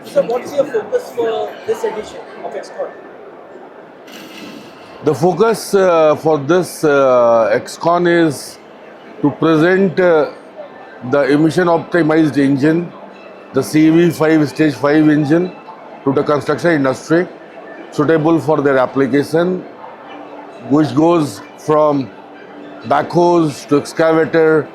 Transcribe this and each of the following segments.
So what's your focus for this edition of Excon? The focus for this Excon is to present the emission optimized engine, the CV5 stage 5 engine to the construction industry, suitable for their application, which goes from backhoes to excavator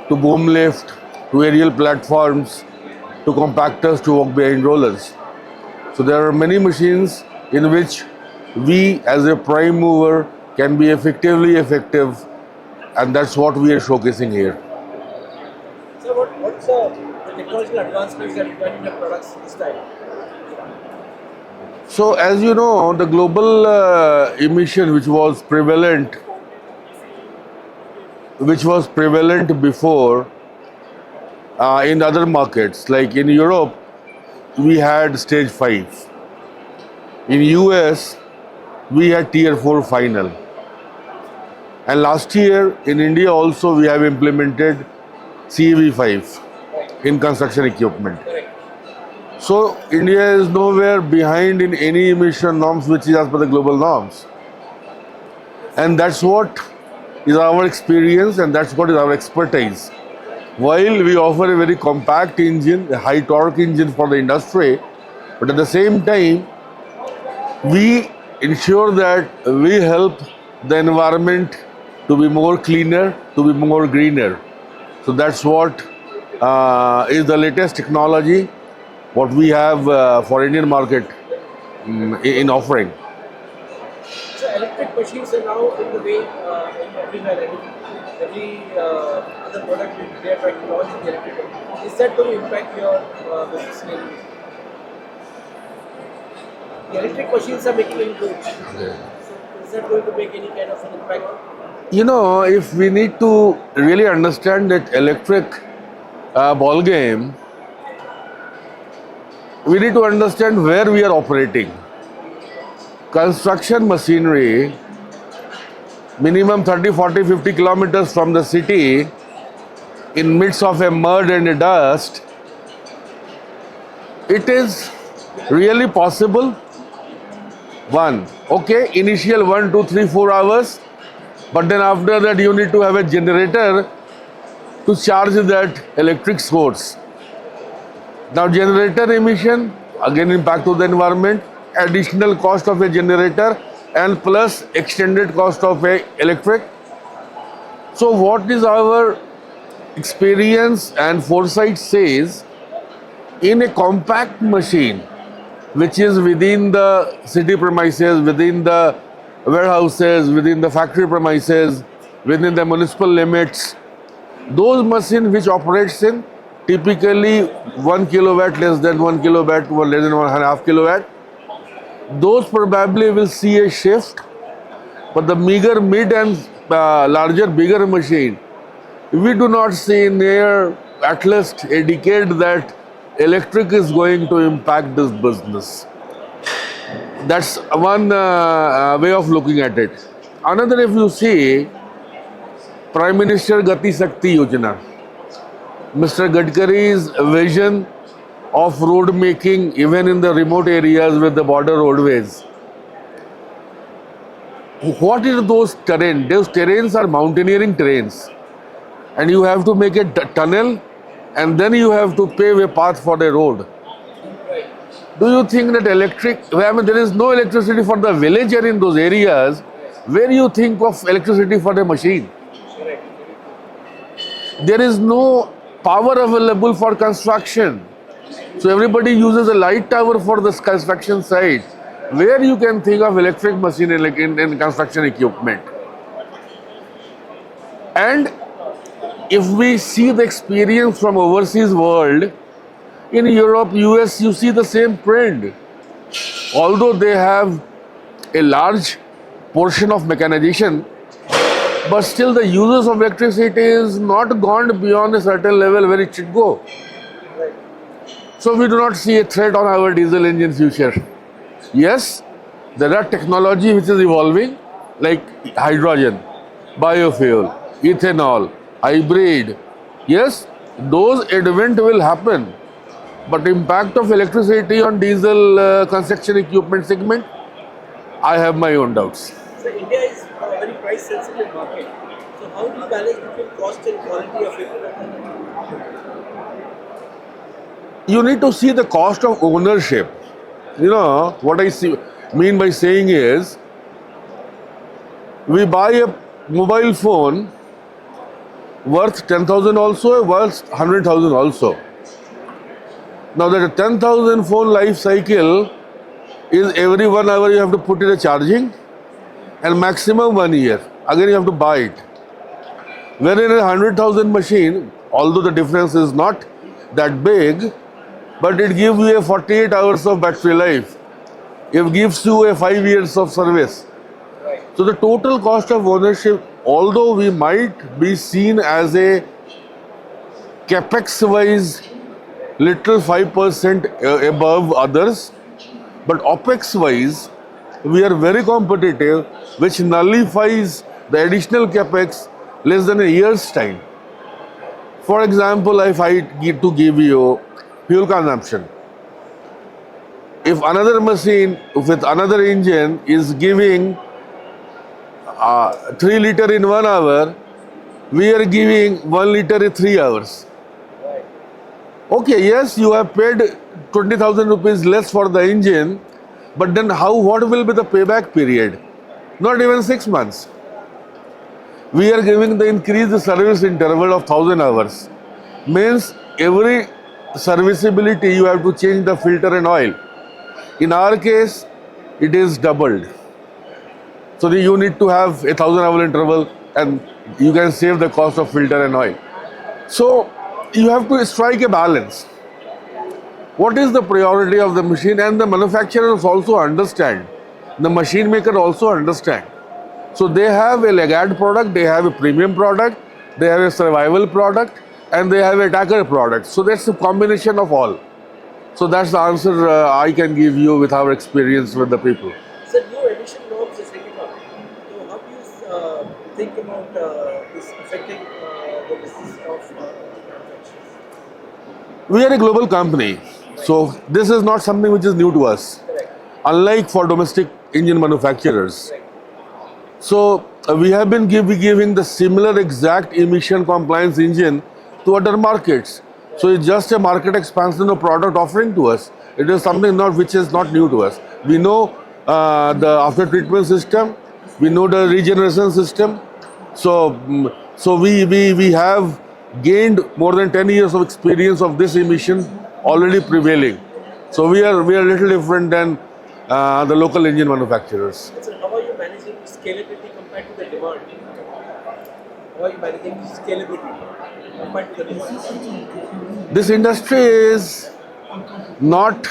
to boom lift to aerial platforms to compactors to walk behind rollers. So there are many machines in which we as a prime mover can be effectively effective, and that's what we are showcasing here. So what's the technological advancements that you done in your products this time? So as you know, the global emission which was prevalent before in other markets, like in Europe, we had stage 5. In US, we had tier 4 final. And last year in India also we have implemented CEV5 in construction equipment. Correct. So India is nowhere behind in any emission norms which is as per the global norms. And that's what is our experience and that's what is our expertise. While we offer a very compact engine, a high torque engine for the industry, but at the same time, we ensure that we help the environment to be more cleaner, to be more greener. So that's what is the latest technology, what we have for Indian market in offering. So electric machines are now in the way everywhere. Every other product they are trying to launch in the electric. Is that going to impact your business in any way? The electric machines are making inroads. So is that going to make any kind of an impact? You know, if we need to really understand that electric ball game, we need to understand where we are operating. Construction machinery, minimum 30, 40, 50 kilometers from the city, in midst of a mud and a dust, it is really possible. One, okay, initial 1, 2, 3, 4 hours, but then after that you need to have a generator to charge that electric source. Now generator emission, again impact to the environment, additional cost of a generator and plus extended cost of a electric. So what is our experience and foresight says, in a compact machine which is within the city premises, within the warehouses, within the factory premises, within the municipal limits, those machines which operates in typically 1 kilowatt, less than 1 kilowatt, or less than 1.5 kilowatt, those probably will see a shift. But the meager, mid and larger, bigger machine, we do not see near at least a decade that electric is going to impact this business. That's one way of looking at it. Another, if you see, Prime Minister Gati Shakti Yojana, Mr. Gadkari's vision of road making even in the remote areas with the border roadways. What is those terrain? Those terrains are mountaineering terrains. And you have to make a tunnel and then you have to pave a path for the road. Do you think that there is no electricity for the villager in those areas, where you think of electricity for the machine? There is no power available for construction. So everybody uses a light tower for this construction site. Where you can think of electric machine in construction equipment? And if we see the experience from overseas world, in Europe, US, you see the same trend. Although they have a large portion of mechanization, but still the uses of electricity is not gone beyond a certain level where it should go. So we do not see a threat on our diesel engine future. Yes, there are technology which is evolving, like hydrogen, biofuel, ethanol, hybrid. Yes, those advent will happen. But impact of electricity on diesel construction equipment segment, I have my own doubts. So India is a very price sensitive market. So how do you balance between cost and quality of it? You need to see the cost of ownership. You know, what I mean by saying is, we buy a mobile phone worth 10,000 also, worth 100,000 also. Now that a 10,000 phone life cycle is every 1 hour you have to put in a charging and maximum 1 year. Again you have to buy it. Wherein a 100,000 machine, although the difference is not that big, but it gives you a 48 hours of battery life. It gives you a 5 years of service. So the total cost of ownership, although we might be seen as a capex wise little 5% above others, but opex wise we are very competitive, which nullifies the additional capex less than a year's time. For example, if I need to give you fuel consumption, if another machine with another engine is giving 3 liter in 1 hour, we are giving 1 liter in 3 hours. Okay, yes, you have paid 20,000 rupees less for the engine, but then what will be the payback period? Not even 6 months. We are giving the increased service interval of 1,000 hours. Means every serviceability you have to change the filter and oil. In our case, it is doubled. So you need to have a 1,000 hour interval and you can save the cost of filter and oil. So you have to strike a balance. What is the priority of the machine? And the manufacturers also understand. The machine maker also understand. So they have a laggard product, they have a premium product, they have a survival product, and they have a attacker product. So that's a combination of all. So that's the answer I can give you with our experience with the people. So new emission norms is hitting up. So how do you think about this affecting the business of manufacturers? We are a global company, so this is not something which is new to us. Correct. Unlike for domestic engine manufacturers. Right. So we have been giving the similar exact emission compliance engine to other markets. So it's just a market expansion of product offering to us. It is something which is not new to us. We know the after treatment system, we know the regeneration system. So we have gained more than 10 years of experience of this emission already prevailing. So we are a little different than the local engine manufacturers. So how are you managing scalability compared to the demand? How are you managing scalability compared to the demand? This industry is not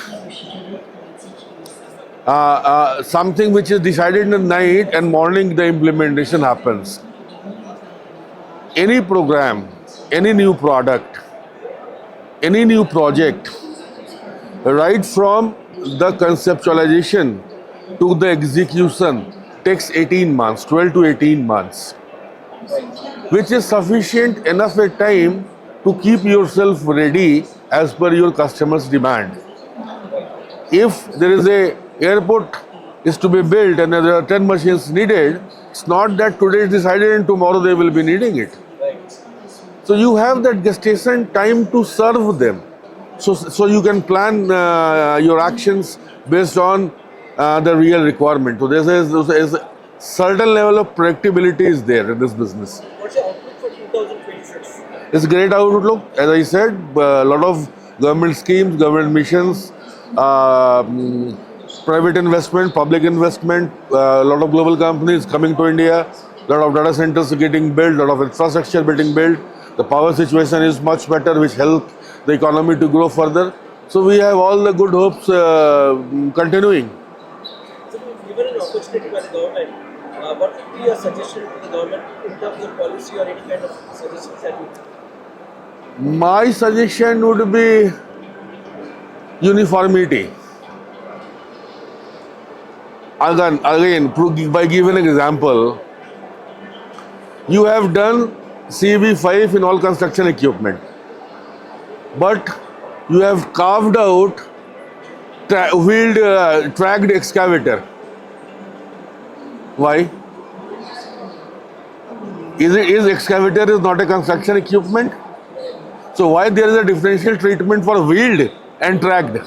something which is decided in the night and morning the implementation happens. Any program, any new product, any new project, right from the conceptualization to the execution takes 18 months, 12 to 18 months, which is sufficient enough a time to keep yourself ready as per your customer's demand. If there is a airport is to be built and there are 10 machines needed, it's not that today is decided and tomorrow they will be needing it. So you have that gestation time to serve them. So you can plan your actions based on the real requirement. So there's a certain level of predictability is there in this business. What's your outlook for 2026? It's a great outlook. As I said, a lot of government schemes, government missions, private investment, public investment, a lot of global companies coming to India, a lot of data centers getting built, a lot of infrastructure getting built. The power situation is much better, which help the economy to grow further. So we have all the good hopes continuing. So given an opportunity by the government, what would be your suggestion to the government in terms of policy or any kind of suggestions that you? My suggestion would be uniformity. Again, by giving an example, you have done CV5 in all construction equipment, but you have carved out wheeled tracked excavator. Why? Is excavator is not a construction equipment? So why there is a differential treatment for wheeled and tracked?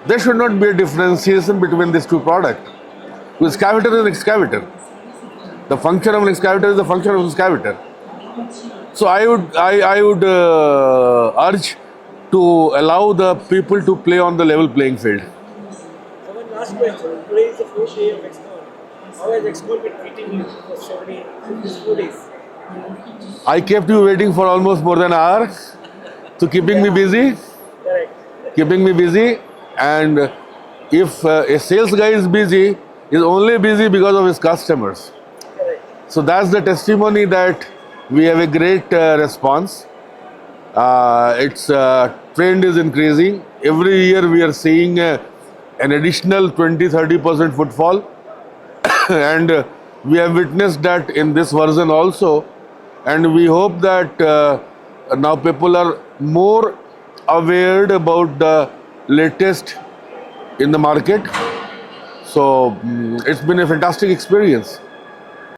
There should not be a differentiation between these two products. Excavator is an excavator. The function of an excavator is the function of an excavator. So I would urge to allow the people to play on the level playing field. So one last question. Today is the fourth day of Excon. How has Excon been treating you for so many these 4 days? I kept you waiting for almost more than an hour, so keeping me busy. Correct. Keeping me busy, and if a sales guy is busy, is only busy because of his customers. Correct. So that's the testimony that we have a great response. Its trend is increasing. Every year we are seeing an additional 20-30% footfall, and we have witnessed that in this version also. And we hope that now people are more aware about the latest in the market. So it's been a fantastic experience.